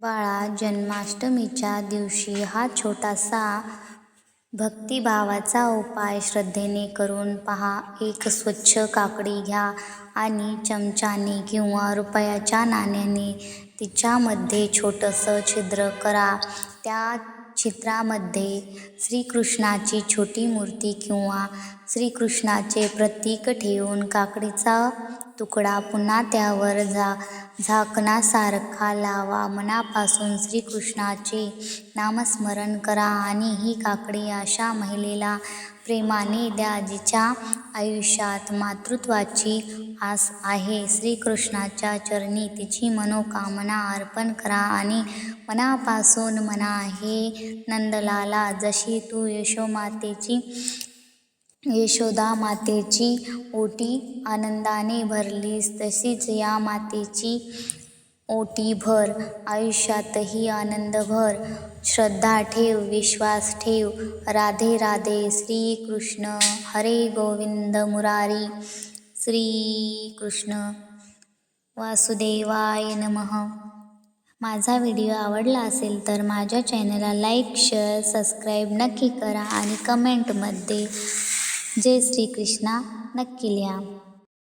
बाळा, जन्माष्टमीच्या दिवशी हा छोटासा भक्तिभावाचा उपाय श्रद्धेने करून पहा. एक स्वच्छ काकडी घ्या आणि चमच्याने किंवा रुपयाच्या नाण्याने तिच्यामध्ये छोटंसं छिद्र करा. त्या छिद्रामध्ये श्रीकृष्णाची छोटी मूर्ती किंवा श्रीकृष्णाचे प्रतीक ठेवून काकडीचा तुकडा पुन्हा त्यावर झाकणासारखा लावा. मनापासून श्रीकृष्णाचे नामस्मरण करा आणि ही काकडी अशा महिलेला प्रेमाने द्या जिच्या आयुष्यात मातृत्वाची आस आहे. श्रीकृष्णाच्या चरणी तिची मनोकामना अर्पण करा आणि मनापासून म्हणा, हे नंदलाला, जशी तू यशोदा मातेची ओटी आनंदाने भरलीस, तशीच या मातेची ओटी भर. आयुष्यातही आनंद भर. श्रद्धा ठेव, विश्वास ठेव. राधे राधे. श्री कृष्ण हरे गोविंद मुरारी. श्री कृष्ण वासुदेवाय नमः. माझा व्हिडिओ आवडला असेल तर माझ्या चॅनलला लाईक, शेअर, सबस्क्राईब नक्की करा आणि कमेंटमध्ये जय श्रीकृष्णा नक्की लिहा.